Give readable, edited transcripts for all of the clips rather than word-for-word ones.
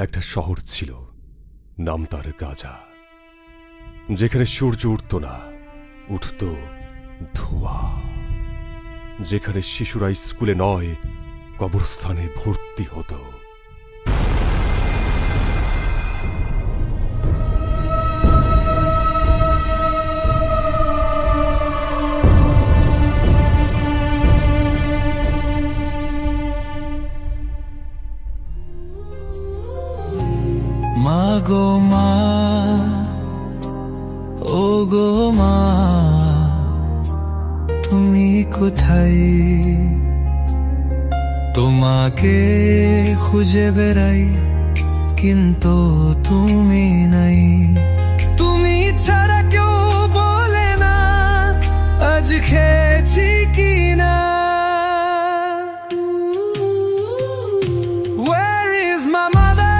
একটা শহর ছিল, নাম তার গাজা, যেখানে সূর্য উঠত না, উঠত ধোঁয়া, যেখানে শিশুরা স্কুলে নয় কবরস্থানে ভর্তি হতো। মা গো মা, ও গো মা, তুমি কোথায়? তোমাকে খুঁজে বেড়াই কিন্তু তুমি নাই। তুমি ছাড়া কেউ বলে না আজ খেয়েছি কিনা। Where is my mother?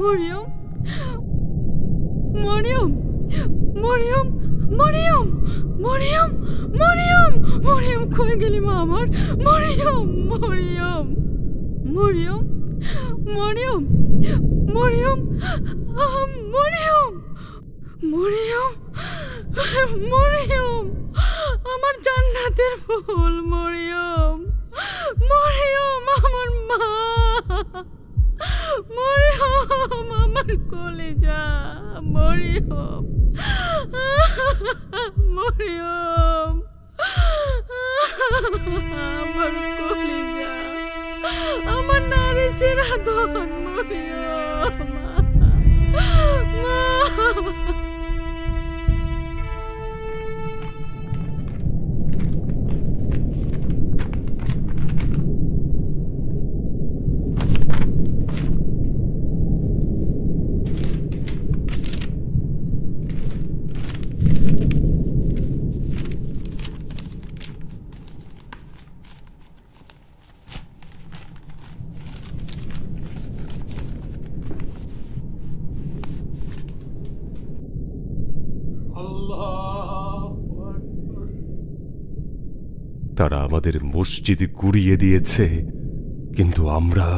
Mariam, Mariam, Mariam, Mariam, Mariam, Mariam, Mariam, কই গেলি মা আমার? মরিয়ম, মরিয়ম, মরিয়ম, মরিয়ম, মরিয়ম, মরিয়ম, মরিয়ম, মরিয়ম, আমার জান্নাতের ফুল মরিয়ম, মরিয়ম, আমার মা, মরিয়ম, আমার কলিজা, মরিয়ম, মরিয়ম, আমার কলিজা, আমার নারী চিরাধন, মরিয়ম, মা। তারা আমাদের মসজিদ গুড়িয়ে দিয়েছে, কিন্তু আমরা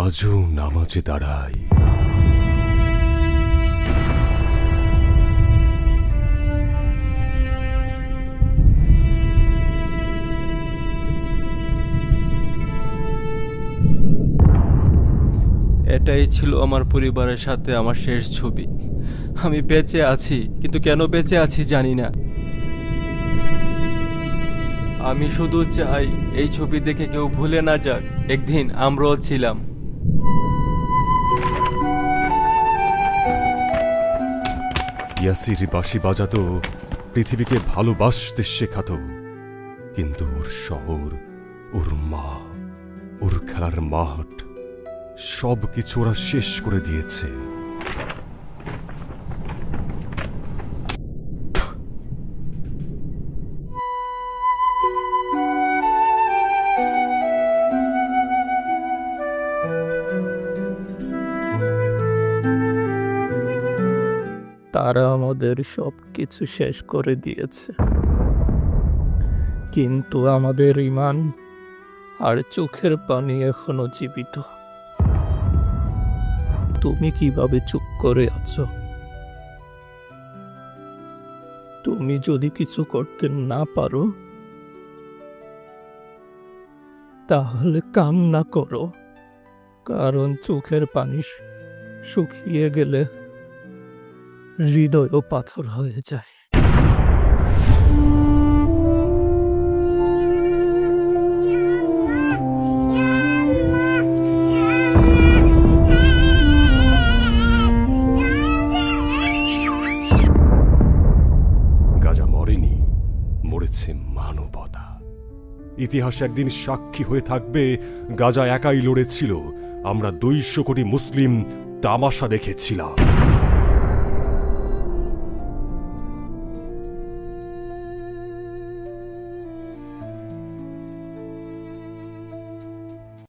আজও নামাজে দাঁড়াই। এটাই ছিল আমার পরিবারের সাথে আমার শেষ ছবি। আমি বেঁচে আছি, কিন্তু কেন বেঁচে আছি জানি না। আমি শুধু চাই এই ছবি দেখে কেউ ভুলে না যাক একদিন আমরাও ছিলাম। ইয়াসির বাঁশি বাজাতো, পৃথিবীকে ভালোবাসতে শেখাতো, কিন্তু ওর শহর, ওর মা, ওর খেলার মাঠ সব কিছু ওরা শেষ করে দিয়েছে। তারা আমাদের সব কিছু শেষ করে দিয়েছে, কিন্তু আমাদের ঈমান আর চোখের পানি এখনো জীবিত। তুমি কিভাবে চুপ করে আছো? তুমি যদি কিছু করতে না পারো তাহলে কান্না করো, কারণ চোখের পানি শুকিয়ে গেলে হৃদয়ও পাথর হয়ে যায়। গাজা মরেনি, মরেছে মানবতা। ইতিহাস একদিন সাক্ষী হয়ে থাকবে গাজা একাই লড়েছিল, আমরা 200 কোটি মুসলিম তামাশা দেখেছিলাম।